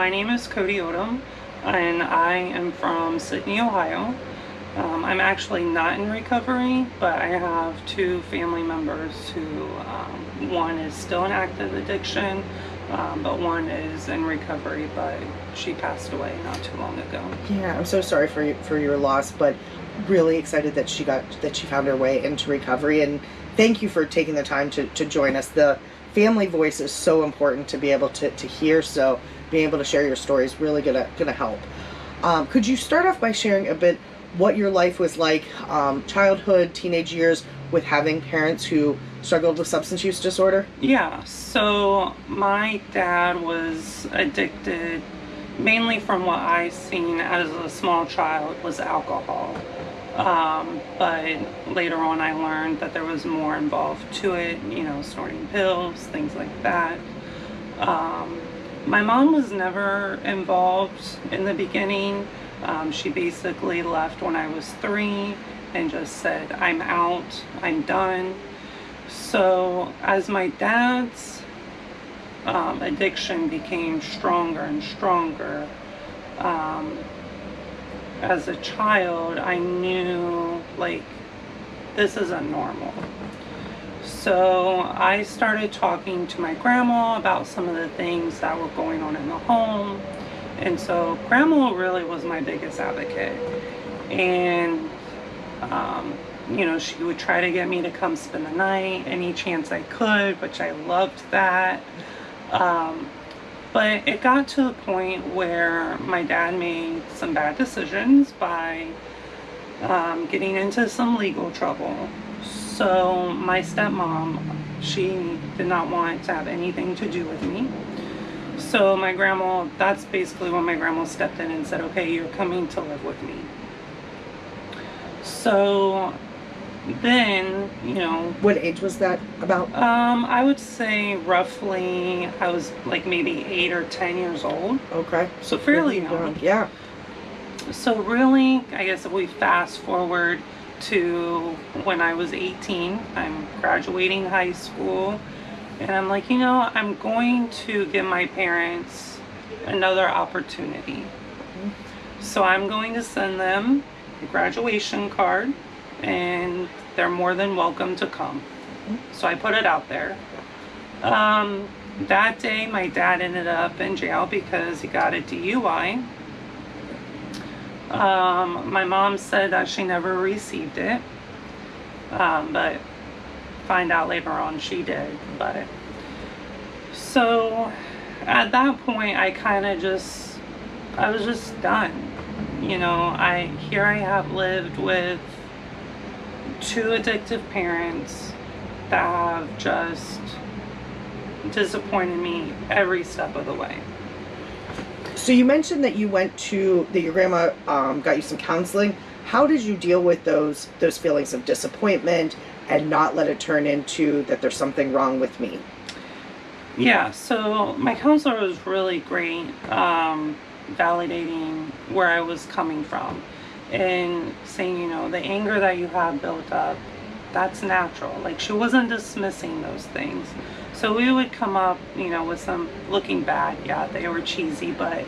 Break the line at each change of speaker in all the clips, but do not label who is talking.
My name is Cody Odom, and I am from Sydney, Ohio. I'm actually not in recovery, but I have two family members who, one is still in active addiction, but one is in recovery, but she passed away not too long ago.
Yeah, I'm so sorry for your loss, but really excited that she found her way into recovery, and thank you for taking the time to join us. The family voice is so important to be able to hear, so being able to share your story is really gonna help. Could you start off by sharing a bit what your life was like, childhood, teenage years, with having parents who struggled with substance use disorder?
Yeah, so my dad was addicted, mainly from what I seen as a small child, was alcohol. But later on I learned that there was more involved to it, snorting pills, things like that. My mom was never involved in the beginning. She basically left when I was 3 and just said, I'm out, I'm done. So as my dad's addiction became stronger and stronger, as a child, I knew, like, this isn't normal. So I started talking to my grandma about some of the things that were going on in the home. And so grandma really was my biggest advocate. And, she would try to get me to come spend the night any chance I could, which I loved that. But it got to the point where my dad made some bad decisions by getting into some legal trouble. So my stepmom, she did not want to have anything to do with me. So my grandma, that's basically when my grandma stepped in and said, okay, you're coming to live with me. So then,
What age was that about?
I would say roughly, I was like maybe 8 or 10 years old.
Okay.
So fairly young.
Yeah.
So really, I guess if we fast forward to when I was 18, I'm graduating high school, and I'm like, I'm going to give my parents another opportunity. So I'm going to send them a graduation card, and they're more than welcome to come. So I put it out there. That day, my dad ended up in jail because he got a DUI. My mom said that she never received it, but find out later on she did. But so at that point, I was just done. I have lived with two addictive parents that have just disappointed me every step of the way.
So you mentioned that that your grandma got you some counseling. How did you deal with those feelings of disappointment and not let it turn into that there's something wrong with me?
Yeah, so my counselor was really great, validating where I was coming from and saying, the anger that you have built up, that's natural. Like, she wasn't dismissing those things. So we would come up, with some, looking back, yeah, they were cheesy, but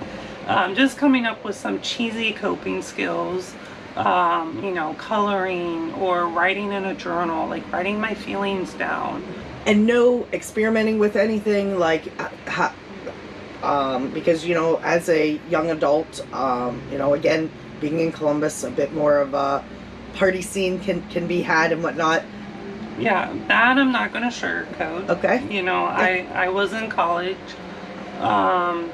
just coming up with some cheesy coping skills, coloring or writing in a journal, like writing my feelings down.
And no experimenting with anything, like, because, as a young adult, again, being in Columbus, a bit more of a party scene can be had and whatnot.
Yeah, that I'm not going to sugarcoat.
Okay.
I was in college,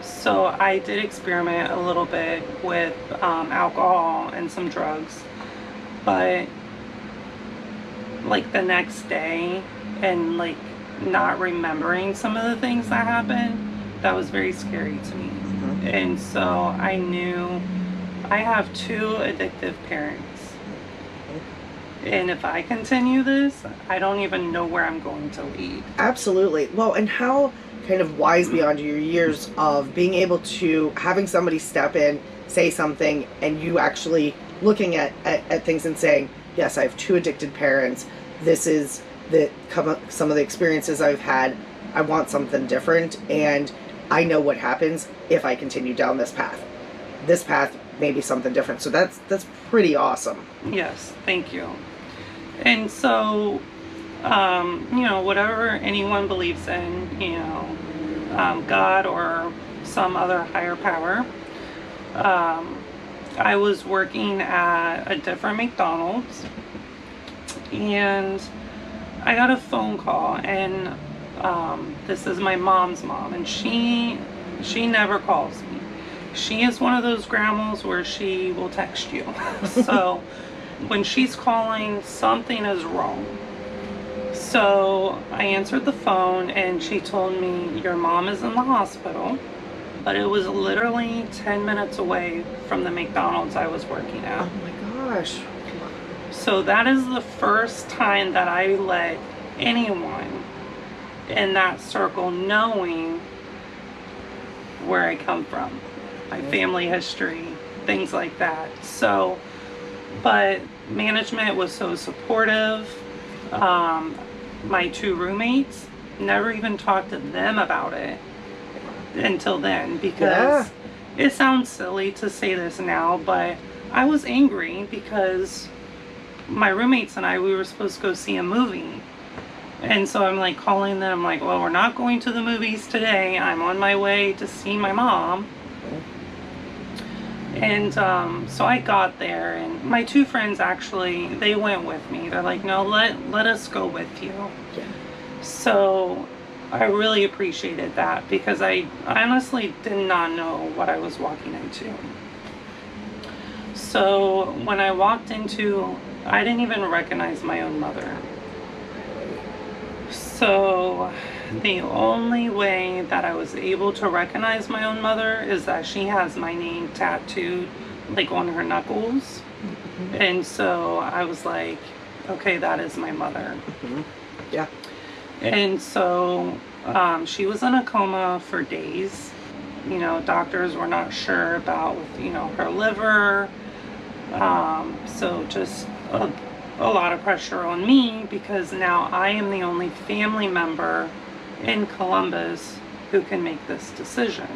so I did experiment a little bit with alcohol and some drugs, but like the next day and like not remembering some of the things that happened, that was very scary to me. Mm-hmm. And so I knew I have two addictive parents. And if I continue this, I don't even know where I'm going to lead.
Absolutely. Well, and how kind of wise beyond your years of being able to having somebody step in, say something, and you actually looking at things and saying, yes, I have two addicted parents. This is some of the experiences I've had. I want something different, and I know what happens. if I continue down this path. This path may be something different. So that's pretty awesome.
Yes, thank you. And so, you know, whatever anyone believes in, you know, God or some other higher power, I was working at a different McDonald's, and I got a phone call, and this is my mom's mom, and she never calls me. She is one of those grandmas where she will text you. So when she's calling, something is wrong. So I answered the phone, and she told me, your mom is in the hospital, but it was literally 10 minutes away from the McDonald's I was working at.
Oh my gosh.
So that is the first time that I let anyone in that circle knowing where I come from, my family history, things like that. So, but management was so supportive. My two roommates, never even talked to them about it until then, because it sounds silly to say this now, but I was angry because my roommates and I, we were supposed to go see a movie. And so I'm like calling them, like, well, we're not going to the movies today. I'm on my way to see my mom. And so I got there, and my two friends actually, they went with me. They're like, no, let us go with you.
Yeah.
So I really appreciated that, because I honestly did not know what I was walking into. So when I walked into, I didn't even recognize my own mother. So the only way that I was able to recognize my own mother is that she has my name tattooed like on her knuckles. Mm-hmm. And so I was like, okay, that is my mother.
Mm-hmm. Yeah.
And so she was in a coma for days. You know, doctors were not sure about, you know, her liver. So just a lot of pressure on me, because now I am the only family member in Columbus who can make this decision.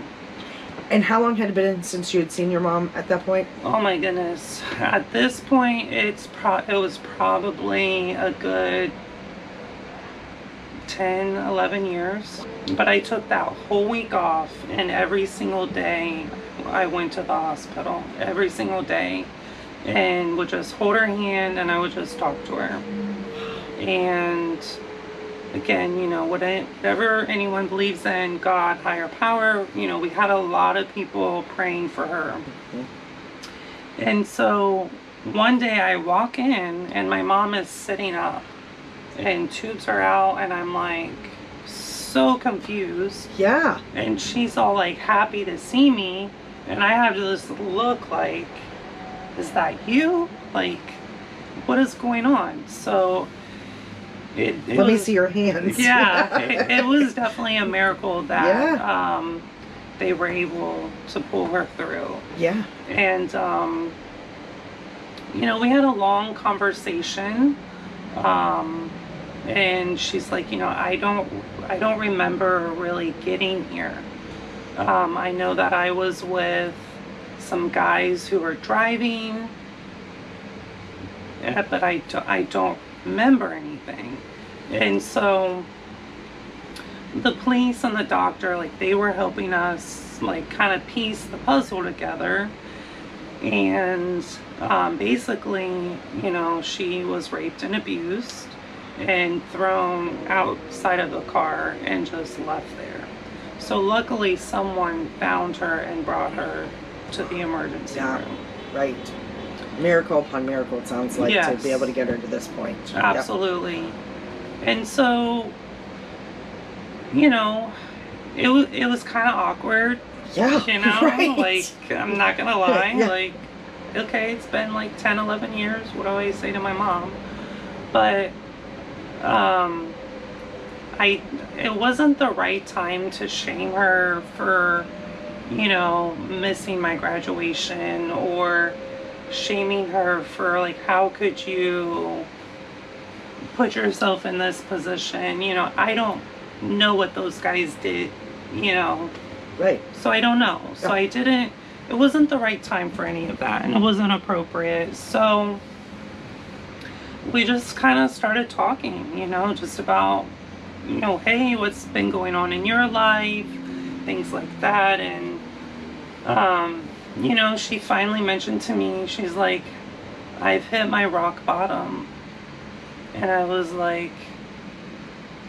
And how long had it been since you had seen your mom at that point?
Oh my goodness. At this point, it was probably a good 10, 11 years. But I took that whole week off, and every single day I went to the hospital. Every single day. And would just hold her hand, and I would just talk to her. And again, you know, whatever anyone believes in, God, higher power, you know, we had a lot of people praying for her. Mm-hmm. And so one day I walk in, and my mom is sitting up, and tubes are out, and I'm like so confused.
Yeah.
And she's all like happy to see me, and I have this look like, is that you? Like, what is going on? So
let me see your hands.
Yeah, it was definitely a miracle that they were able to pull her through.
Yeah.
And you know, we had a long conversation, and she's like, you know, I don't remember really getting here. I know that I was with some guys who were driving, but I don't remember anything. And so the police and the doctor, like, they were helping us like kind of piece the puzzle together. And basically, you know, she was raped and abused and thrown outside of the car and just left there. So luckily someone found her and brought her to the emergency room.
Right. Miracle upon miracle, it sounds like,
yes,
to be able to get her to this point.
Absolutely. Yep. And so, you know, it was kind of awkward.
Yeah.
You know,
right.
Like, I'm not gonna lie,
yeah.
Like, okay, it's been like 10, 11 years. What do I say to my mom? But it wasn't the right time to shame her for, you know, missing my graduation, or shaming her for, like, how could you put yourself in this position? You know, I don't know what those guys did, you know,
Right.
So I don't know. So
Yeah.
it wasn't the right time for any of that, and it wasn't appropriate. So we just kind of started talking, just about, hey, what's been going on in your life, things like that. And, she finally mentioned to me, she's like, I've hit my rock bottom. And I was like,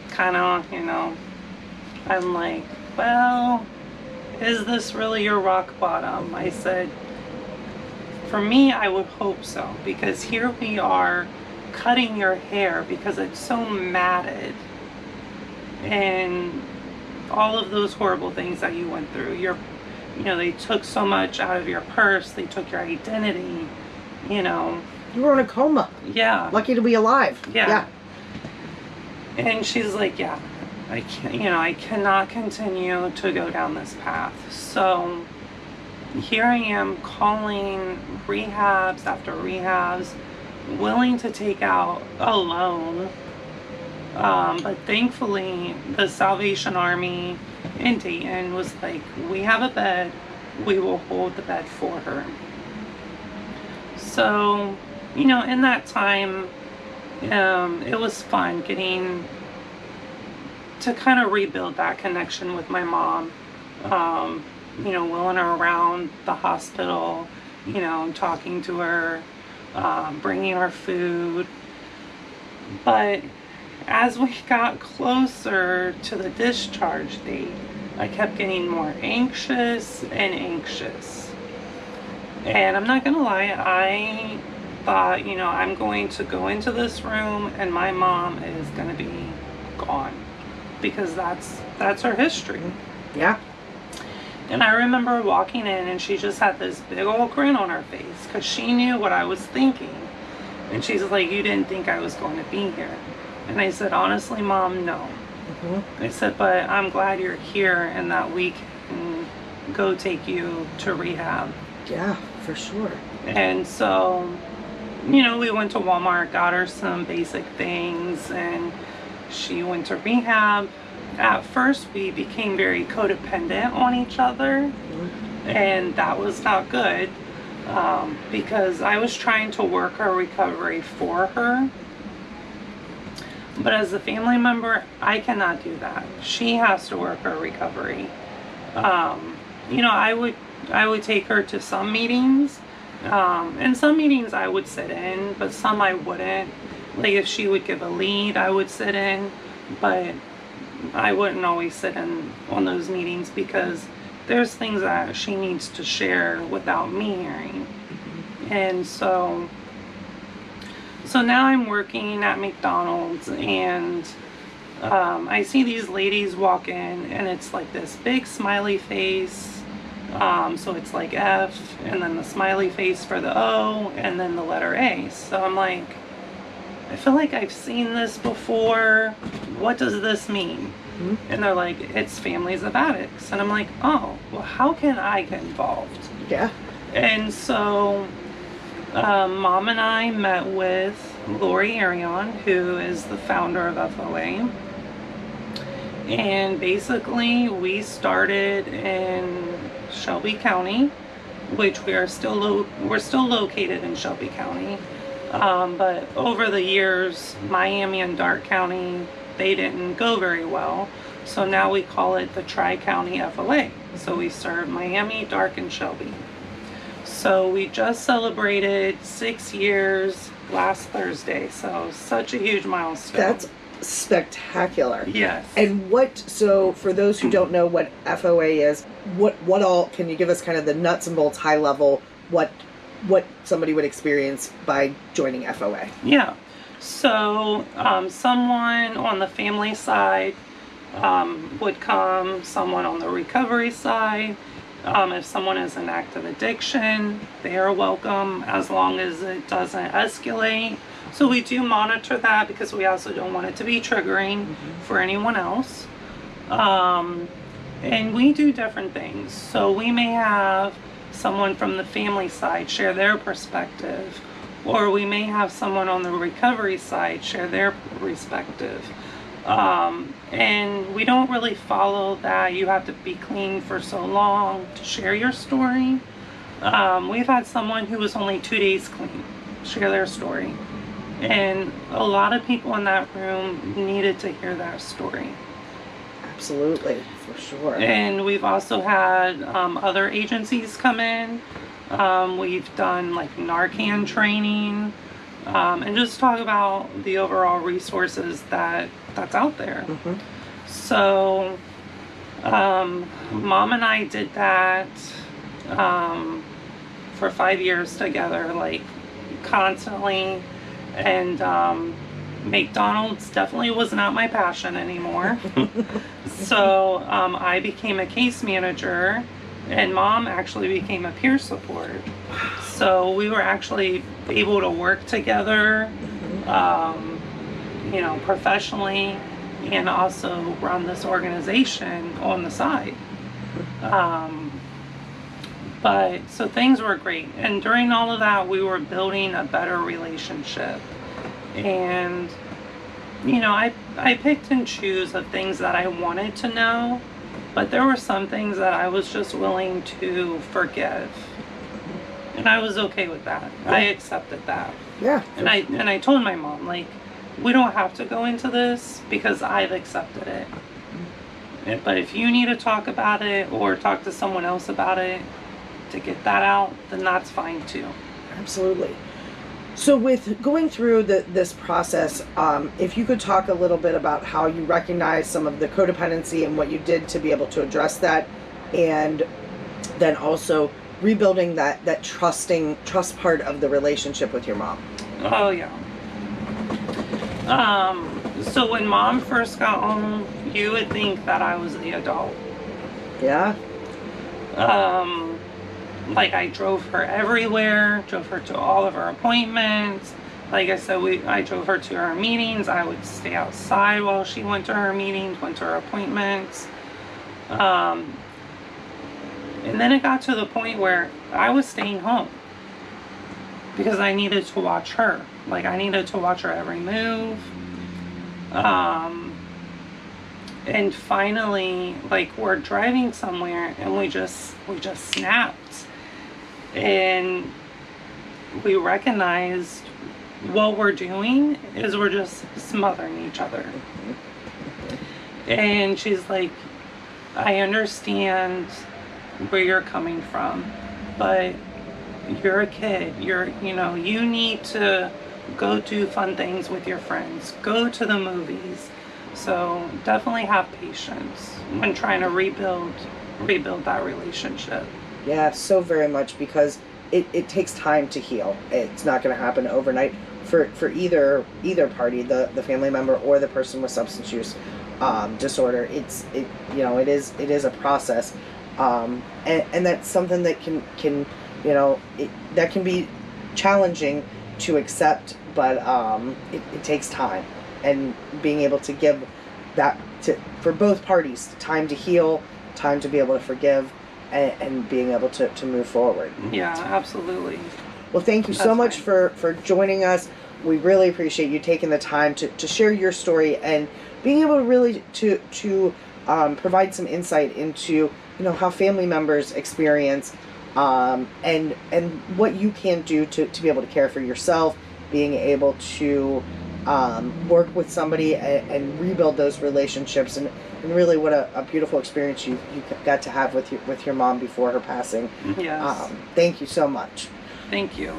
kind of, I'm like, well, is this really your rock bottom? I said, for me, I would hope so, because here we are cutting your hair because it's so matted, and all of those horrible things that you went through. They took so much out of your purse, they took your identity,
You were in a coma.
Yeah.
Lucky to be alive.
Yeah. And she's like, yeah, I can't, I cannot continue to go down this path. So here I am calling rehabs after rehabs, willing to take out a loan. But thankfully, the Salvation Army in Dayton was like, we have a bed, we will hold the bed for her. So, in that time, it was fun getting to kind of rebuild that connection with my mom. Wheeling her around the hospital, talking to her, bringing her food. But as we got closer to the discharge date, I kept getting more anxious and anxious. And I'm not gonna lie, I thought, I'm going to go into this room and my mom is gonna be gone, because that's her history.
Yeah.
And I remember walking in and she just had this big old grin on her face because she knew what I was thinking. And she's like, you didn't think I was going to be here. And I said, honestly, Mom, no.
Mm-hmm.
I said, but I'm glad you're here and that we can go take you to rehab.
Yeah, for sure.
And so, we went to Walmart, got her some basic things, and she went to rehab. At first, we became very codependent on each other, and that was not good, because I was trying to work her recovery for her. But as a family member, I cannot do that. She has to work her recovery. I would take her to some meetings, and some meetings I would sit in, but some I wouldn't. Like if she would give a lead, I would sit in, but I wouldn't always sit in on those meetings because there's things that she needs to share without me hearing. And so now I'm working at McDonald's, and I see these ladies walk in, and it's like this big smiley face. So it's like F, and then the smiley face for the O, and then the letter A. So I'm like, I feel like I've seen this before. What does this mean? Mm-hmm. And they're like, it's Families of Addicts. And I'm like, oh, well, how can I get involved?
Yeah.
And so Mom and I met with Lori Arion, who is the founder of FOA. And basically, we started in Shelby County, which we're still located in Shelby County. But over the years, Miami and Darke County, they didn't go very well. So now we call it the Tri-County FOA. So we serve Miami, Darke, and Shelby. So we just celebrated 6 years last Thursday. So such a huge milestone.
That's spectacular.
Yes.
And so for those who don't know what FOA is, what all, can you give us kind of the nuts and bolts, high level, what somebody would experience by joining FOA?
Yeah. So someone on the family side would come, someone on the recovery side. If someone is in active addiction, they are welcome as long as it doesn't escalate. So we do monitor that because we also don't want it to be triggering for anyone else. And we do different things. So we may have someone from the family side share their perspective, or we may have someone on the recovery side share their perspective. And we don't really follow that you have to be clean for so long to share your story. We've had someone who was only 2 days clean share their story. And a lot of people in that room needed to hear that story.
Absolutely, for sure.
And we've also had other agencies come in. We've done like Narcan training, and just talk about the overall resources that's out there.
Mm-hmm.
So, Mom and I did that for 5 years together, like constantly. And McDonald's definitely was not my passion anymore. So I became a case manager, and Mom actually became a peer support. So we were actually able to work together, professionally, and also run this organization on the side. But so things were great, and during all of that we were building a better relationship. And I picked and choose the things that I wanted to know, but there were some things that I was just willing to forgive, and I was okay with that. Yeah. I accepted that.
Yeah.
And I told my mom, like, we don't have to go into this because I've accepted it. But if you need to talk about it or talk to someone else about it to get that out, then that's fine too.
Absolutely. So with going through this process, if you could talk a little bit about how you recognize some of the codependency and what you did to be able to address that, and then also rebuilding that trust part of the relationship with your mom.
Oh yeah. So when Mom first got home, you would think that I was the adult.
Yeah.
Like I drove her everywhere, drove her to all of her appointments. Like I said, I drove her to her meetings. I would stay outside while she went to her meetings, went to her appointments. And then it got to the point where I was staying home because I needed to watch her. Like I needed to watch her every move. And finally, like we're driving somewhere and we just snapped. And we recognized what we're doing is we're just smothering each other. And she's like, I understand where you're coming from, but you're a kid. You need to go do fun things with your friends. Go to the movies. So definitely have patience when trying to rebuild that relationship.
Yeah, so very much, because it takes time to heal. It's not going to happen overnight for either party, the family member or the person with substance use disorder. It is a process, and that's something that can that can be challenging to accept, but it takes time, and being able to give that for both parties time to heal, time to be able to forgive, and being able to move forward.
Yeah, absolutely.
Well, thank you so much for joining us. We really appreciate you taking the time to share your story and being able to really to provide some insight into how family members experience and what you can do to be able to care for yourself, being able to work with somebody and rebuild those relationships, and really what a beautiful experience you got to have with your mom before her passing.
Yes.
Thank you so much.
Thank you.